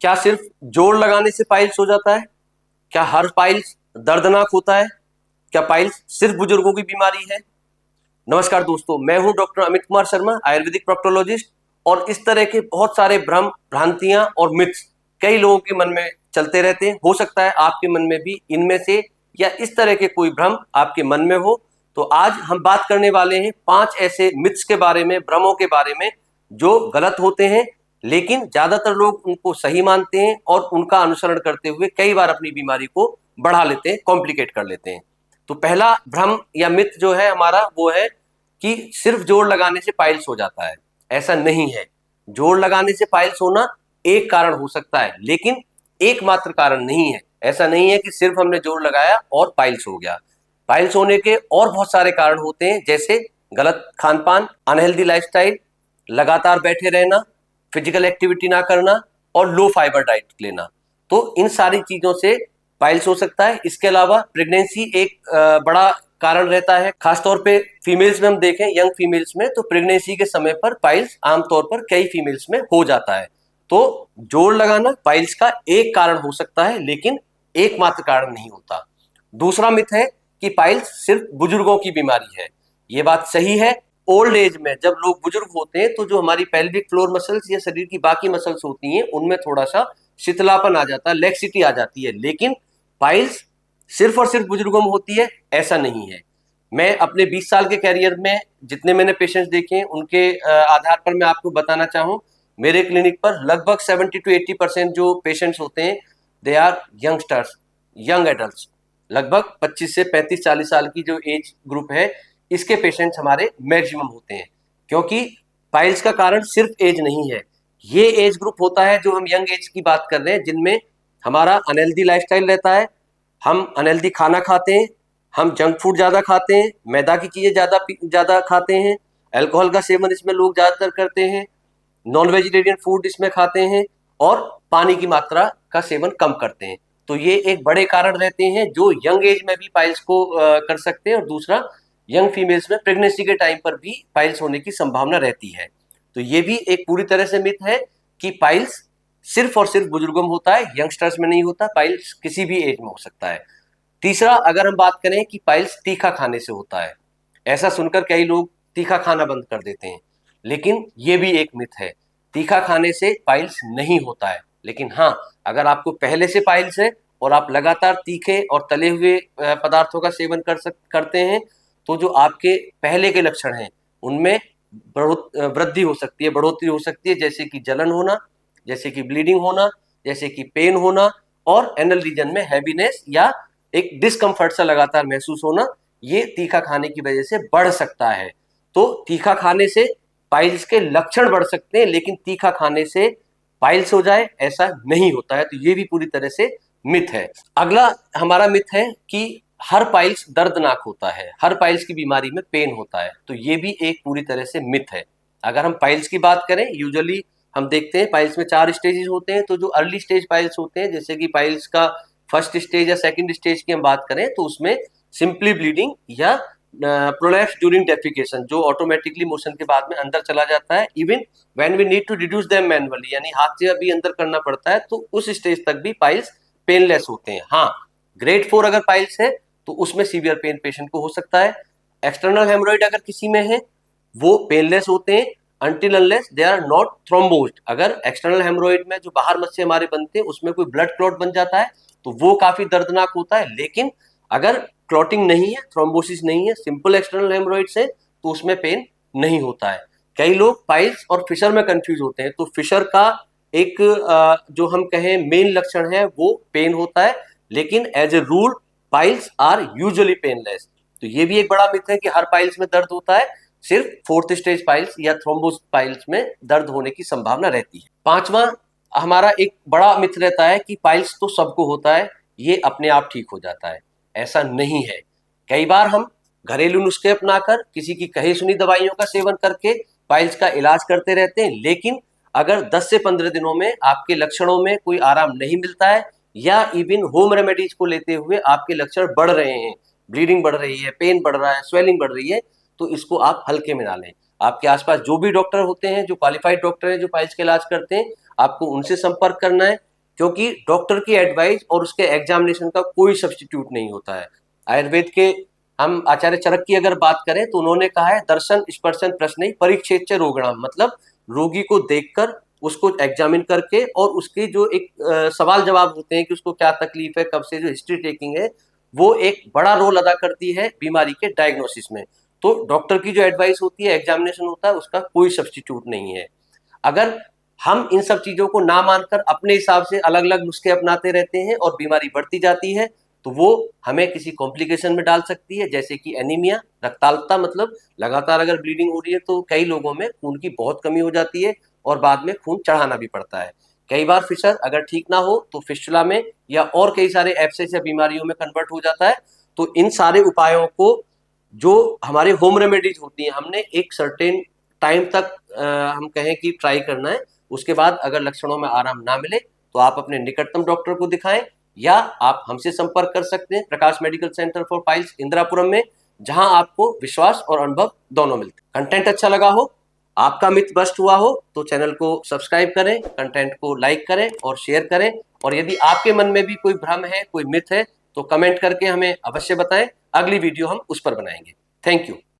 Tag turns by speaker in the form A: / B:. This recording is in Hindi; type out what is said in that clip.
A: क्या सिर्फ जोड़ लगाने से पाइल्स हो जाता है? क्या हर पाइल्स दर्दनाक होता है? क्या पाइल्स सिर्फ बुजुर्गों की बीमारी है? नमस्कार दोस्तों, मैं हूं डॉक्टर अमित कुमार शर्मा, आयुर्वेदिक प्रोक्टोलॉजिस्ट। और इस तरह के बहुत सारे भ्रम, भ्रांतियां और मिथ्स कई लोगों के मन में चलते रहते हैं। हो सकता है आपके मन में भी इनमें से या इस तरह के कोई भ्रम आपके मन में हो। तो आज हम बात करने वाले हैं 5 ऐसे मिथ्स के बारे में, भ्रमों के बारे में जो गलत होते हैं, लेकिन ज्यादातर लोग उनको सही मानते हैं और उनका अनुसरण करते हुए कई बार अपनी बीमारी को बढ़ा लेते हैं, कॉम्प्लिकेट कर लेते हैं। तो पहला भ्रम या मिथ जो है हमारा वो है कि सिर्फ जोड़ लगाने से पाइल्स हो जाता है। ऐसा नहीं है। जोड़ लगाने से पाइल्स होना एक कारण हो सकता है, लेकिन एकमात्र कारण नहीं है। ऐसा नहीं है कि सिर्फ हमने जोड़ लगाया और पाइल्स हो गया। पाइल्स होने के और बहुत सारे कारण होते हैं, जैसे गलत खान पान, अनहेल्दी लाइफस्टाइल, लगातार बैठे रहना, फिजिकल एक्टिविटी ना करना और लो फाइबर डाइट लेना। तो इन सारी चीजों से पाइल्स हो सकता है। इसके अलावा प्रेगनेंसी एक बड़ा कारण रहता है। खासतौर पे फीमेल्स में हम देखें, यंग फीमेल्स में, तो प्रेगनेंसी के समय पर पाइल्स आमतौर पर कई फीमेल्स में हो जाता है। तो जोड़ लगाना पाइल्स का एक कारण हो सकता है, लेकिन एकमात्र कारण नहीं होता। दूसरा मिथ है कि पाइल्स सिर्फ बुजुर्गों की बीमारी है। ये बात सही है। ओल्ड एज में जब लोग बुजुर्ग होते हैं तो जो हमारी पेल्विक फ्लोर मसल्स या शरीर की बाकी मसल्स होती हैं उनमें थोड़ा सा शिथिलापन आ जाता है, लेक्सिटी आ जाती है। लेकिन पाइल्स सिर्फ और सिर्फ बुजुर्गों में होती है, ऐसा नहीं है। मैं अपने 20 साल के कैरियर में जितने मैंने पेशेंट्स देखे हैं उनके आधार पर मैं आपको बताना चाहूँ, मेरे क्लिनिक पर लगभग 70 to 80% जो पेशेंट्स होते हैं they are youngsters, young adult. लगभग 25 से 35-40 साल की जो एज ग्रुप है, इसके पेशेंट्स हमारे मैक्सिमम होते हैं। क्योंकि पाइल्स का कारण सिर्फ एज नहीं है। ये एज ग्रुप होता है जो हम यंग एज की बात कर रहे हैं, जिनमें हमारा अनहेल्दी लाइफस्टाइल रहता है, हम अनहेल्दी खाना खाते हैं, हम जंक फूड ज्यादा खाते हैं, मैदा की चीजें ज्यादा खाते हैं, अल्कोहल का सेवन इसमें लोग ज्यादातर करते हैं, नॉन वेजिटेरियन फूड इसमें खाते हैं और पानी की मात्रा का सेवन कम करते हैं। तो ये एक बड़े कारण रहते हैं जो यंग एज में भी पाइल्स को कर सकते हैं। और दूसरा, यंग फीमेल्स में प्रेगनेंसी के टाइम पर भी पाइल्स होने की संभावना रहती है। तो ये भी एक पूरी तरह से मिथ है कि पाइल्स सिर्फ और सिर्फ बुजुर्गों में होता है, यंगस्टर्स में नहीं होता। पाइल्स किसी भी एज में हो सकता है। तीसरा, अगर हम बात करें कि पाइल्स तीखा खाने से होता है, ऐसा सुनकर कई लोग तीखा खाना बंद कर देते हैं, लेकिन ये भी एक मिथ है। तीखा खाने से पाइल्स नहीं होता है। लेकिन हाँ, अगर आपको पहले से पाइल्स है और आप लगातार तीखे और तले हुए पदार्थों का सेवन करते हैं, तो जो आपके पहले के लक्षण हैं उनमें वृद्धि हो सकती है, बढ़ोतरी हो सकती है, जैसे कि जलन होना, जैसे कि ब्लीडिंग होना, जैसे कि पेन होना और एनल रीजन में हैवीनेस या एक डिस्कम्फर्ट सा लगातार महसूस होना। ये तीखा खाने की वजह से बढ़ सकता है। तो तीखा खाने से पाइल्स के लक्षण बढ़ सकते हैं, लेकिन तीखा खाने से पाइल्स हो जाए ऐसा नहीं होता है। तो ये भी पूरी तरह से मिथ है। अगला हमारा मिथ है कि हर पाइल्स दर्दनाक होता है, हर पाइल्स की बीमारी में पेन होता है। तो ये भी एक पूरी तरह से मिथ है। अगर हम पाइल्स की बात करें, यूजुअली हम देखते हैं पाइल्स में 4 स्टेजेस होते हैं। तो जो अर्ली स्टेज पाइल्स होते हैं, जैसे कि पाइल्स का फर्स्ट स्टेज या सेकंड स्टेज की हम बात करें, तो उसमें सिंपली ब्लीडिंग या प्रोलैप्स ड्यूरिंग डेफिकेशन, जो ऑटोमेटिकली मोशन के बाद में अंदर चला जाता है। Even when we need to reduce them manually, यानी हाथ से अभी अंदर करना पड़ता है, तो उस स्टेज तक भी पाइल्स पेनलेस होते हैं। हाँ, ग्रेड 4 अगर पाइल्स है तो उसमें सीवियर पेन पेशेंट को हो सकता है। एक्सटर्नल हेमोरॉइड अगर किसी में है वो पेनलेस होते हैं until unless they are not thrombosed. अगर एक्सटर्नल हेमोरॉइड में जो बाहर मस्से हमारे बनते हैं उसमें कोई ब्लड क्लॉट बन जाता है तो वो काफी दर्दनाक होता है। लेकिन अगर क्लॉटिंग नहीं है, थ्रोम्बोसिस नहीं है, सिंपल एक्सटर्नल हेमोरॉइड्स है, तो उसमें पेन नहीं होता है। कई लोग पाइल्स और फिशर में कंफ्यूज होते हैं। तो फिशर का एक जो हम कहें मेन लक्षण है वो पेन होता है, लेकिन as a rule piles are usually painless. तो ये भी एक बड़ा मिथ है कि हर पाइल्स में दर्द होता है। सिर्फ 4th स्टेज पाइल्स या थ्रोम्बोस पाइल्स में दर्द होने की संभावना रहती है। पांचवा हमारा एक बड़ा मिथ रहता है कि पाइल्स तो सबको होता है, ये अपने आप ठीक हो जाता है। ऐसा नहीं है। कई बार हम घरेलू नुस्खे अपनाकर, किसी की कही सुनी दवाइयों का सेवन करके पाइल्स का इलाज करते रहते हैं, लेकिन अगर 10 से 15 दिनों में आपके लक्षणों में कोई आराम नहीं मिलता है या इवन होम रेमेडीज को लेते हुए आपके लक्षण बढ़ रहे हैं, ब्लीडिंग बढ़ रही है, पेन बढ़ रहा है, स्वेलिंग बढ़ रही है, तो इसको आप हल्के में ना लें। आपके आसपास जो भी डॉक्टर होते हैं, जो क्वालिफाइड डॉक्टर हैं जो पाइल्स का इलाज करते हैं, आपको उनसे संपर्क करना है। क्योंकि डॉक्टर की एडवाइस और उसके एग्जामिनेशन का कोई सब्स्टिट्यूट नहीं होता है। आयुर्वेद के हम आचार्य चरक की अगर बात करें तो उन्होंने कहा है दर्शन स्पर्शन प्रश्न परीक्षेच रोगणाम, मतलब रोगी को देखकर उसको एग्जामिन करके और उसके जो एक सवाल जवाब होते हैं कि उसको क्या तकलीफ है, कब से, जो हिस्ट्री टेकिंग है, वो एक बड़ा रोल अदा करती है बीमारी के डायग्नोसिस में। तो डॉक्टर की जो एडवाइस होती है, एग्जामिनेशन होता है, उसका कोई सब्स्टिट्यूट नहीं है। अगर हम इन सब चीजों को ना मानकर अपने हिसाब से अलग अलग नुस्खे अपनाते रहते हैं और बीमारी बढ़ती जाती है, तो वो हमें किसी कॉम्प्लिकेशन में डाल सकती है, जैसे कि एनीमिया, रक्ताल्पता, मतलब लगातार अगर ब्लीडिंग हो रही है तो कई लोगों में खून की बहुत कमी हो जाती है और बाद में खून चढ़ाना भी पड़ता है। कई बार फिशर अगर ठीक ना हो तो फिस्टुला में या और कई सारे एब्सेस या बीमारियों में कन्वर्ट हो जाता है। तो इन सारे उपायों को, जो हमारे होम रेमेडीज होती हैं, हमने एक सर्टेन टाइम तक हम कहें कि ट्राई करना है। उसके बाद अगर लक्षणों में आराम ना मिले तो आप अपने निकटतम डॉक्टर को दिखाएं, या आप हमसे संपर्क कर सकते हैं Prakash medical centre for piles Indirapuram में, जहां आपको विश्वास और अनुभव दोनों मिलते हैं। कंटेंट अच्छा लगा हो, आपका मिथ बस्ट हुआ हो, तो चैनल को सब्सक्राइब करें, कंटेंट को लाइक करें और शेयर करें। और यदि आपके मन में भी कोई भ्रम है, कोई मिथ है, तो कमेंट करके हमें अवश्य बताएं। अगली वीडियो हम उस पर बनाएंगे। Thank you.